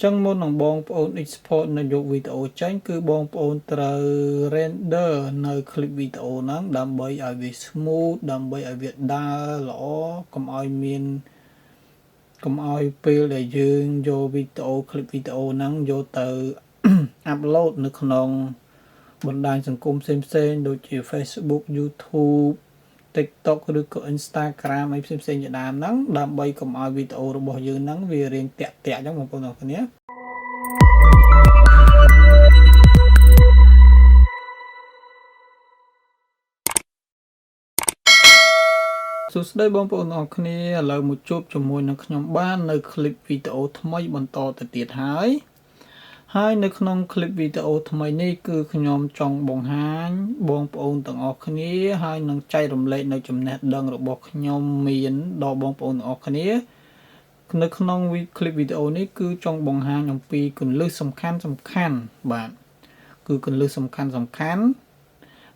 ចឹងមុននឹងបងប្អូន export នៅយកវីដេអូចេញគឺបងប្អូនត្រូវ render នៅ clip វីដេអូហ្នឹងដើម្បីឲ្យវា smooth ដើម្បីឲ្យវាដើរល្អកុំឲ្យពេលដែលយើងយកវីដេអូ clip វីដេអូហ្នឹងយកទៅ upload នៅក្នុងបណ្ដាញសង្គមផ្សេងៗដូចជា Facebook YouTube TikTok ឬក៏ Instagram អីផ្សេងៗជាដើមហ្នឹងដើម្បីកុំឲ្យវីដេអូរបស់យើងហ្នឹងវារៀងតាក់អញ្ចឹងបងប្អូនអរគ្នាសួស្តីបងប្អូនអរគ្នាឥឡូវមកជួបជាមួយនឹងខ្ញុំបាននៅ clip វីដេអូថ្មីបន្តទៅទៀតហើយនៅក្នុង clip វីដេអូថ្មីនេះគឺខ្ញុំចង់បង្ហាញបងប្អូនទាំងអស់គ្នាហើយនឹងចែករំលែកនៅចំណេះដឹងរបស់ខ្ញុំមានដល់បងប្អូនទាំងអស់គ្នានៅក្នុង clip វីដេអូនេះគឺចង់បង្ហាញអំពីគន្លឹះសំខាន់បាទគឺគន្លឹះសំខាន់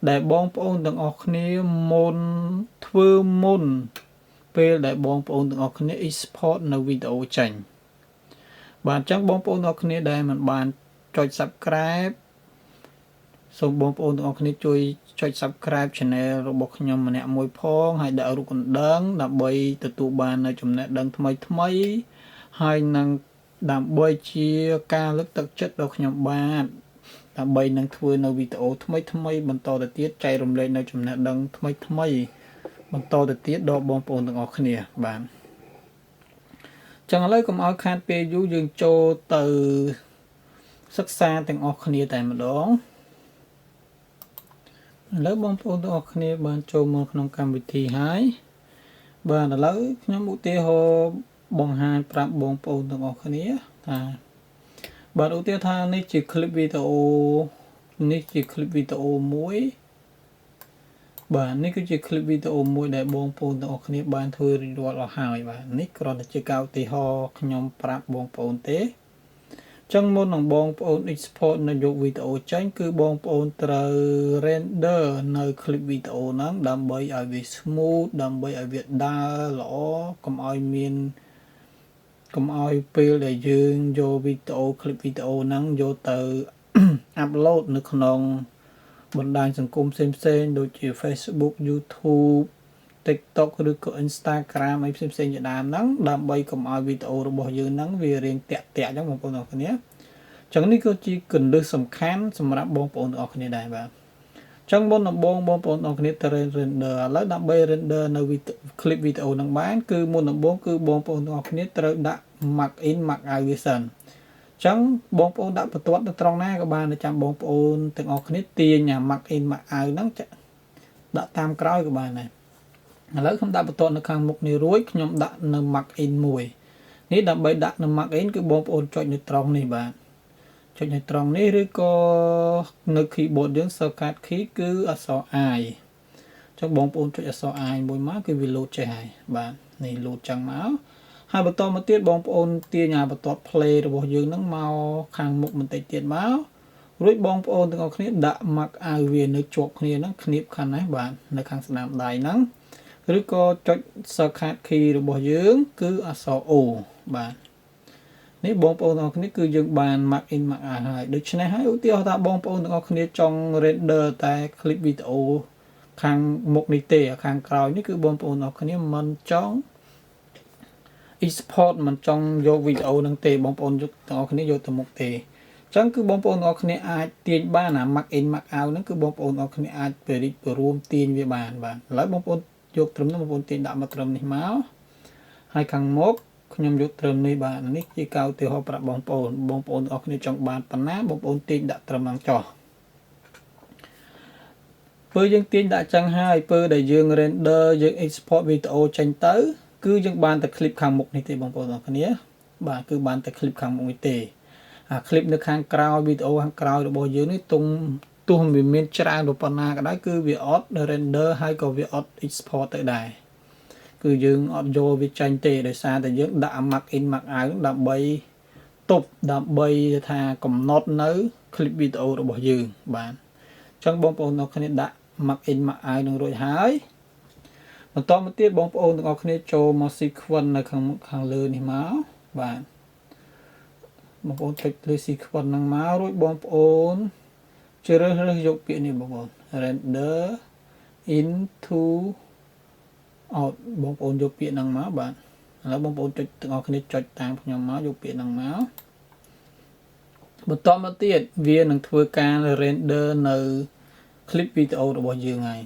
ដែលបងប្អូនទាំងអស់គ្នាមុនពេលដែលបងប្អូនទាំងអស់គ្នា export នៅវីដេអូចេញបាទអញ្ចឹងបងប្អូនទាំងអស់គ្នាដែលមិនបានចុច Subscribe សូមបងប្អូនទាំងអស់គ្នាជួយចុច Subscribe Channel របស់ខ្ញុំម្នាក់មួយផងហើយដាក់រូបកណ្ដឹងដើម្បីទទួលបាននៅចំណេះដឹងថ្មីហើយនឹងដើម្បីជាការលើកទឹកចិត្តដល់ខ្ញុំបាទដើម្បីនឹងធ្វើនៅវីដេអូថ្មីបន្តទៅទៀតចែករំលែកនៅចំណេះដឹងថ្មីបន្តទៅទៀតដល់បងប្អូនទាំងអស់គ្នាបាទចឹងឥឡូវកុំឲ្យខាតពេលយូរយើងចូលទៅសិក្សាទាំងអស់គ្នាតែម្ដងឥឡូវបងប្អូនទាំងអស់គ្នាបានចូលមកក្នុងកម្មវិធីហើយបាទឥឡូវខ្ញុំឧទាហរណ៍បង្ហាញប្រាប់បងប្អូនទាំងអស់គ្នាថាបាទឧទាហរណ៍ថានេះជា clip វីដេអូមួយបាទនេះគឺជា clip វីដេអូមួយដែលបងប្អូនទាំងអស់គ្នាបានធ្វើរៀងរាល់អស់ហើយបាទនេះគ្រាន់តែជាការឧទាហរណ៍ខ្ញុំប្រាប់បងប្អូនទេចឹងមុននឹងបងប្អូន export នៅយកវីដេអូចេញគឺបងប្អូនត្រូវ render នៅ clip វីដេអូហ្នឹងដើម្បីឲ្យវា smooth ដើម្បីឲ្យវាដើរល្អកុំឲ្យពេលដែលយើងយកវីដេអូ clip វីដេអូហ្នឹងយកទៅ upload នៅក្នុងបណ្ដាញសង្គមផ្សេងៗដូចជា Facebook YouTube TikTok ឬក៏ Instagram អីផ្សេងៗជាដើមហ្នឹងដើម្បីកុំឲ្យវីដេអូរបស់យើងហ្នឹងវារៀងតាក់អញ្ចឹងបងប្អូនអរគ្នាអញ្ចឹងនេះគឺជាគន្លឹះសំខាន់សម្រាប់បងប្អូនទាំងអស់គ្នាដែរបាទអញ្ចឹងមុនដំបូងបងប្អូនទាំងអស់គ្នាត្រូវ render ឥឡូវដើម្បី render នៅ clip វីដេអូហ្នឹងបានគឺមុនដំបូងគឺបងប្អូនទាំងអស់គ្នាត្រូវដាក់ mark in mark out វាសិនចឹងបងប្អូនដាក់បន្ទាត់ទៅត្រង់ណាក៏បានតែចាំបងប្អូនទាំងអស់គ្នាទាញអា mark in mark out ហ្នឹងដាក់តាមក្រោយក៏បានដែរឥឡូវខ្ញុំដាក់បន្ទាត់នៅខាងមុខនេះរួចខ្ញុំដាក់នៅ mark in មួយនេះដើម្បីដាក់នៅ mark in គឺបងប្អូនចុចនៅត្រង់នេះបាទចុចនៅត្រង់នេះឬក៏នៅ keyboard យើង shortcut key គឺអក្សរ I ចឹងបងប្អូនចុចអក្សរ I មួយមកគឺវា load ចេះហើយបាទនេះ load ចឹងមកហើយបន្តមកទៀតបងប្អូនទាញអាបន្ទាត់ play របស់យើងហ្នឹងមកខាងមុខបន្តិចទៀតមករួចបងប្អូនទាំងអស់គ្នាដាក់ mark out វានៅជាប់គ្នាហ្នឹងគ្នាបខាងនេះបាទនៅខាងស្នាមដៃហ្នឹងឬក៏ចុច shortcut key របស់យើងគឺអក្សរ O បាទនេះបងប្អូនទាំងអស់គ្នាគឺយើងបាន mark in mark out ហើយដូច្នេះហើយឧទាហរណ៍ថាបងប្អូនទាំងអស់គ្នាចង់ render តែ clip វីដេអូខាងមុខនេះទេខាងក្រោយនេះគឺបងប្អូនទាំងអស់គ្នាមិនចង់ export មិនចង់យកវីដេអូហ្នឹងទេបងប្អូនទាំងអស់គ្នាយកទៅមុខទេអញ្ចឹងគឺបងប្អូនទាំងអស់គ្នាអាចទាញបានអា mark in mark out ហ្នឹងគឺបងប្អូនទាំងអស់គ្នាអាចបរិយារួមទាញវាបានបាទឥឡូវបងប្អូនយកត្រឹមនេះបងប្អូនទាញដាក់មកត្រឹមនេះមកហើយខាងមុខខ្ញុំយកត្រឹមនេះបាទនេះជាការឧទាហរណ៍ប្រាប់បងប្អូនទាំងអស់គ្នាចង់បានប៉ុណ្ណាបងប្អូនទាញដាក់ត្រឹមហ្នឹងចុះពេលយើងទាញដាក់ចឹងហើយពេលដែលយើង render យើង export វីដេអូចេញទៅគឺយើងបានតែ clip ខាងមុខនេះទេបងប្អូនទាំងគ្នាបាទគឺបានតែ clip ខាងមុខនេះទេអា clip នៅខាងក្រោយវីដេអូខាងក្រោយរបស់យើងនេះទោះវាមានច្រើនប៉ុណ្ណាក៏ដោយគឺវាអត់ render ហើយក៏វាអត់ export ទៅដែរគឺយើងអត់យកវាចេញទេដោយសារតែយើងដាក់ mark in mark out ដើម្បីទប់ដើម្បីថាកំណត់នៅ clip វីដេអូរបស់យើងបាទអញ្ចឹងបងប្អូនទាំងគ្នាដាក់ mark in mark out នឹងរួចហើយបន្តមកទៀតបងប្អូនទាំងអស់គ្នាចូលមក sequence នៅខាងលើនេះមកបាទ បងប្អូនចុចលើ sequence ហ្នឹងមករួចបងប្អូនជ្រើសរើសយកពាក្យនេះបងប្អូន render into out បងប្អូនយកពាក្យហ្នឹងមកបាទឥឡូវបងប្អូនចុចទាំងអស់គ្នាចុចតាមខ្ញុំមកយកពាក្យហ្នឹងមកបន្តមកទៀតវានឹងធ្វើការ render នៅ clip video របស់យើងហើយ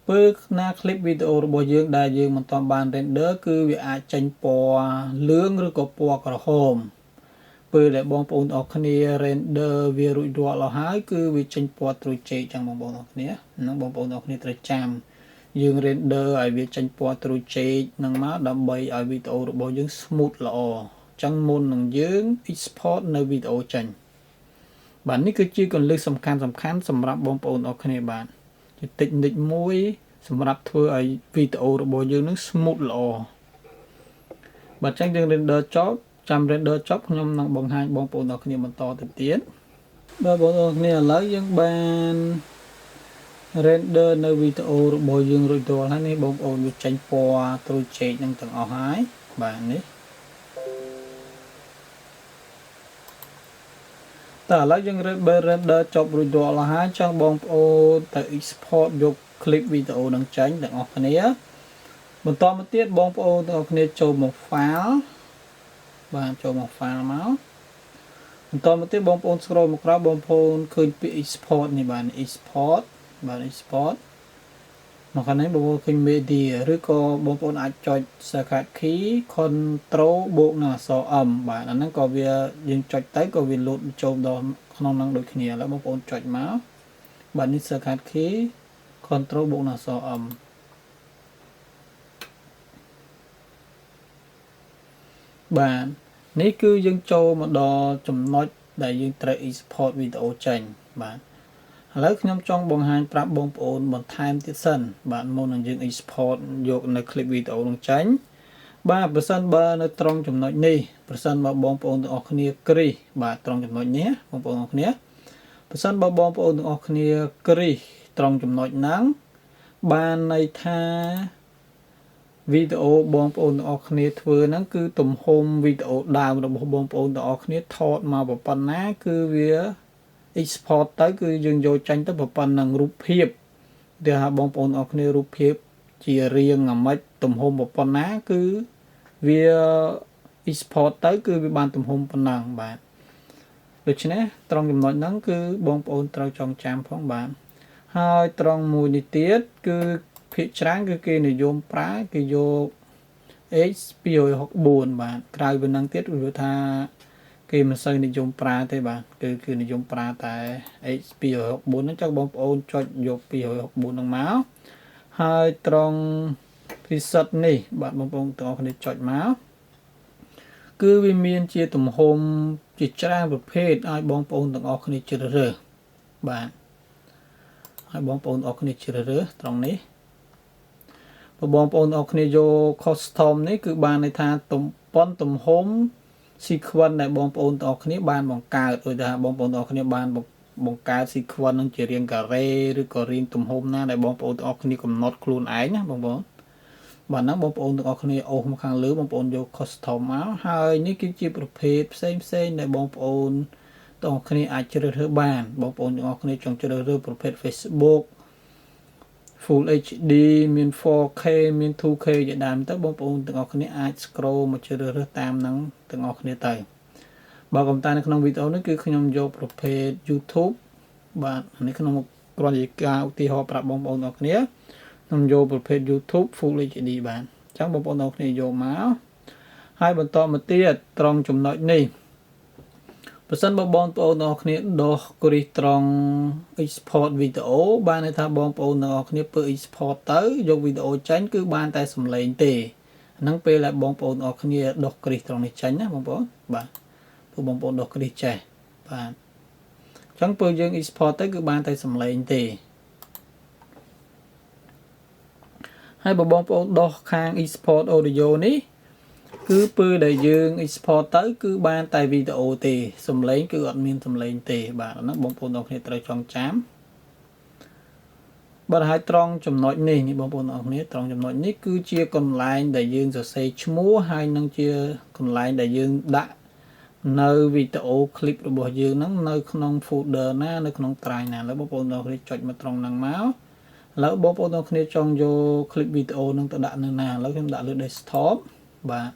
ពេលណា clip video របស់យើងដែលយើងមិនទាន់បាន render គឺវាអាចចេញពណ៌លឿងឬក៏ពណ៌ក្រហមពេលដែលបងប្អូនអរគ្នា render វារួចរាល់អស់ហើយគឺវាចេញពណ៌ត្រួយចេកចឹងបងប្អូនអរគ្នាហ្នឹងបងប្អូនអរគ្នាត្រូវចាំយើង render ឲ្យវាចេញពណ៌ត្រួយចេកហ្នឹងមកដើម្បីឲ្យវីដេអូរបស់យើង smooth ល្អអញ្ចឹងមុននឹងយើង export នៅវីដេអូចេញបាទនេះគឺជាគន្លឹះសំខាន់សម្រាប់បងប្អូនអរគ្នាបាទជា technique មួយសម្រាប់ធ្វើឲ្យវីដេអូរបស់យើងនឹង smooth ល្អបាទអញ្ចឹងយើង render ចប់ចាំ render ចប់ខ្ញុំនឹងបង្ហាញបងប្អូនអរគ្នាបន្តទៅទៀតបាទបងប្អូនគ្នាឥឡូវយើងបាន render នៅវីដេអូរបស់យើងរួចរាល់ហើយនេះបងប្អូនវាចេញពណ៌ត្រួយចេកនឹងទាំងអស់ហើយបាទនេះតើឥឡូវយើង render ចប់រួចរាល់ហើយចង់បងប្អូនទៅ export យក clip វីដេអូនឹងចេញទាំងអស់គ្នាបន្តមកទៀតបងប្អូនទាំងអស់គ្នាចូលមក file បាទចូលមក file មកបន្តមកទៀតបងប្អូន scroll មកក្រោមបងប្អូនឃើញពាក្យ export នេះបាទ export បាទ export មកខាងនេះបងប្អូនឃើញ media ឬក៏បងប្អូនអាចចុច shortcut key control បូកនឹងអក្សរ M បាទអាហ្នឹងក៏វាយើងចុចទៅក៏វាលោតចូលដល់ក្នុងហ្នឹងដូចគ្នាឥឡូវបងប្អូនចុចមកបាទនេះ shortcut key control បូកនឹងអក្សរ M បាទនេះគឺយើងចូលមកដល់ចំណុចដែលយើងត្រូវ export វីដេអូចេញបាទឥឡូវខ្ញុំចង់បង្ហាញប្រាប់បងប្អូនបន្ថែមទៀតសិនបាទមុននឹងយើង export យកនៅ clip វីដេអូនឹងចេញបាទប្រសិនបើនៅត្រង់ចំណុចនេះប្រសិនបើបងប្អូនទាំងអស់គ្នាគ្រីសបាទត្រង់ចំណុចនេះបងប្អូនទាំងអស់គ្នាប្រសិនបើបងប្អូនទាំងអស់គ្នាគ្រីសត្រង់ចំណុចហ្នឹងបានន័យថាវីដេអូបងប្អូនទាំងអស់គ្នាធ្វើហ្នឹងគឺទំហំវីដេអូដើមរបស់បងប្អូនទាំងអស់គ្នាថតមកប៉ុណ្ណាគឺវា export ទៅគឺយើងយកចាញ់ទៅប៉ុណ្ណឹងរូបភាពដែលថាបងប្អូនទាំងអស់គ្នារូបភាពជារាងអាម៉េចទំហំប៉ុណ្ណាគឺវា export ទៅគឺវាបានទំហំប៉ុណ្ណឹងបាទដូច្នេះត្រង់ចំណុចហ្នឹងគឺបងប្អូនត្រូវចងចាំផងបាទហើយត្រង់មួយនេះទៀតគឺភាគច្រើនគឺគេនិយមប្រើគេយក H264 បាទក្រៅពីហ្នឹងទៀតវាថាគេមិនសូវនិយមប្រើទេបាទគឺនិយមប្រើតែ H264 ហ្នឹងចឹងបងប្អូនចុចយក264ហ្នឹងមកហើយត្រង់ពិសិដ្ឋនេះបាទបងប្អូនទាំងអស់គ្នាចុចមកគឺវាមានជាទំហំជាច្រើនប្រភេទឲ្យបងប្អូនទាំងអស់គ្នាជ្រើសរើសបាទឲ្យបងប្អូនទាំងអស់គ្នាជ្រើសរើសត្រង់នេះបងប្អូនទាំងអស់គ្នាយក custom នេះគឺបានន័យថាទំហំ sequence ដែលបងប្អូនទាំងអស់គ្នាបានបង្កើតដូចថាបងប្អូនទាំងអស់គ្នាបានបង្កើត sequence នឹងជារាងការ៉េឬក៏រាងទំហំណាដែលបងប្អូនទាំងអស់គ្នាកំណត់ខ្លួនឯងណាបងប្អូនបាទហ្នឹងបងប្អូនទាំងអស់គ្នាអូសមកខាងលើបងប្អូនយក custom មកហើយនេះគឺជាប្រភេទផ្សេងដែលបងប្អូនទាំងអស់គ្នាអាចជ្រើសរើសបានបងប្អូនទាំងអស់គ្នាចង់ជ្រើសរើសប្រភេទ Facebook Full HD មាន 4K មាន 2K ជាដើមទៅបងប្អូនទាំងអស់គ្នាអាច scroll មកជ្រើសរើសតាមហ្នឹងទាំងអស់គ្នាទៅបើកំតែនៅក្នុងវីដេអូនេះគឺខ្ញុំយកប្រភេទ YouTube បាទនេះក្នុងគ្រាន់តែការឧទាហរណ៍ប្រាប់បងប្អូនទាំងអស់គ្នាខ្ញុំយកប្រភេទ YouTube Full HD បាទអញ្ចឹងបងប្អូនទាំងអស់គ្នាយកមកហើយបន្តមកទៀតត្រង់ចំណុចនេះប្រសិនបើបងប្អូនទាំងអស់គ្នាដោះគ្រីសត្រង់ export វីដេអូបានន័យថាបងប្អូនទាំងអស់គ្នាពើ export ទៅយកវីដេអូចេញគឺបានតែសំឡេងទេហ្នឹងពេលដែលបងប្អូនទាំងអស់គ្នាដោះគ្រីសត្រង់នេះចេញណាបងប្អូនបាទព្រោះបងប្អូនដោះគ្រីសចេះបាទអញ្ចឹងពេលយើង export ទៅគឺបានតែសំឡេងទេហើយបើបងប្អូនដោះខាង export audio នេះគឺពេលដែលយើង export ទៅគឺបានតែវីដេអូទេសំឡេងគឺអត់មានសំឡេងទេបាទហ្នឹងបងប្អូនទាំងគ្នាត្រូវចងចាំបាទហើយត្រង់ចំណុចនេះបងប្អូនទាំងគ្នាត្រង់ចំណុចនេះគឺជាកន្លែងដែលយើងសរសេរឈ្មោះហើយនឹងជាកន្លែងដែលយើងដាក់ នៅវីដេអូคลิปរបស់យើងហ្នឹងនៅក្នុង folder ណានៅក្នុង drive ណាឥឡូវបងប្អូនទាំងគ្នាចុចមកត្រង់ហ្នឹងមកឥឡូវបងប្អូនទាំងគ្នាចង់យក clip វីដេអូហ្នឹងទៅដាក់នៅណាឥឡូវខ្ញុំដាក់លើ desktop បាទ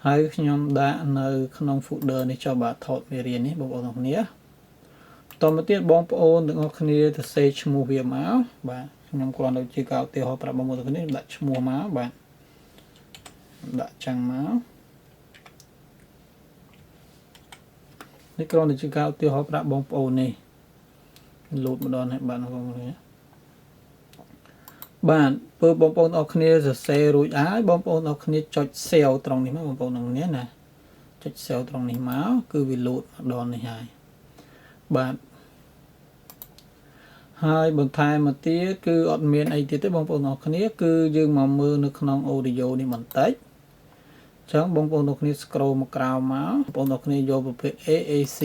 ហើយខ្ញុំដាក់នៅក្នុង folder នេះចុះបាទថតមេរៀននេះបងប្អូនទាំងគ្នាតមកទៀតបងប្អូនទាំងអស់គ្នាទៅសេឈ្មោះវាមកបាទខ្ញុំគ្រាន់តែជាការឧទាហរណ៍ប្រាប់បងប្អូនទាំងគ្នាដាក់ឈ្មោះមកបាទដាក់ចឹងមកនេះគ្រាន់តែជាការឧទាហរណ៍ប្រាប់បងប្អូននេះលោតម្ដងឲ្យបាទបងប្អូនគ្នាបាទពើបងប្អូនអរគ្នាសរសេររួចហើយបងប្អូនអរគ្នាចុច save ត្រង់នេះមកបងប្អូនទាំងគ្នាណាចុច save ត្រង់នេះមកគឺវាលោតម្ដងនេះហើយបាទហើយបន្ថែមមកទៀតគឺអត់មានអីទៀតទេបងប្អូនអរគ្នាគឺយើងមកមើលនៅក្នុង audio នេះបន្តិចចឹងបងប្អូនទាំងគ្នា scroll មកក្រោមមកបងប្អូនទាំងគ្នាយកប្រភេទ AAC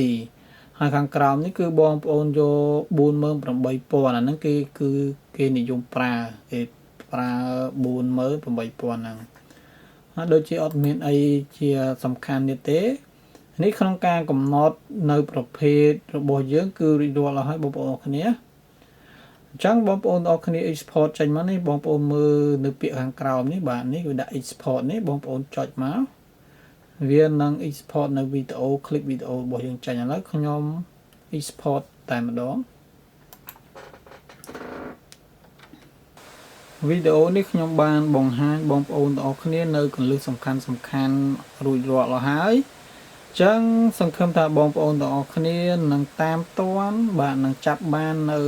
ហើយខាងក្រោមនេះគឺបងប្អូនយក 48000 អាហ្នឹងគឺគេនិយមប្រើគេប្រើ 48000 ហ្នឹងហើយដូចជាអត់មានអីជាសំខាន់ទៀតទេនេះក្នុងការកំណត់នៅប្រភេទរបស់យើងគឺរួចរាល់ហើយបងប្អូនទាំងគ្នាអញ្ចឹងបងប្អូនទាំងគ្នា export ចេញមកនេះបងប្អូនមើលនៅពាក្យខាងក្រោមនេះបាទនេះគឺដាក់ export នេះបងប្អូនចុចមកវានឹង export នៅវីដេអូ clip វីដេអូរបស់យើងចេញឥឡូវខ្ញុំ export តែម្ដងវីដេអូនេះខ្ញុំបានបង្ហាញបងប្អូនទាំងអស់គ្នានៅគន្លឹះសំខាន់រួចរាល់ហើយចឹងសង្ឃឹមថាបងប្អូនទាំងអស់គ្នានឹងតាមទាន់បាទនឹងចាប់បាននៅ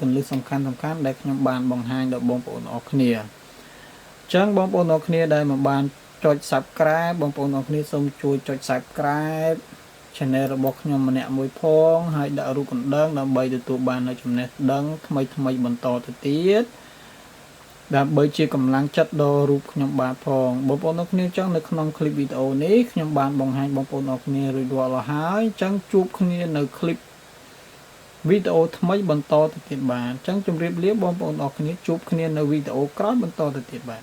គន្លឹះសំខាន់ដែលខ្ញុំបានបង្ហាញដល់បងប្អូនទាំងអស់គ្នាចឹងបងប្អូនទាំងអស់គ្នាដែលមកបានចុច subscribe បងប្អូនទាំងអស់គ្នាសូមជួយចុច subscribe channel របស់ខ្ញុំម្នាក់មួយផងហើយដាក់រូបកណ្ដឹងដើម្បីទទួលបាននូវចំណេះដឹងថ្មីបន្តទៅទៀតដើម្បីជាកម្លាំងចិត្តដល់រូបខ្ញុំបាទផងបងប្អូនទាំងគ្នាចឹងនៅក្នុង clip វីដេអូនេះខ្ញុំបានបង្ហាញបងប្អូនទាំងគ្នារួចរាល់ហើយចឹងជួបគ្នានៅ clip វីដេអូថ្មីបន្តទៅទៀតបាទចឹងជម្រាបលាបងប្អូនទាំងគ្នាជួបគ្នានៅវីដេអូក្រោយបន្តទៅទៀតបាទ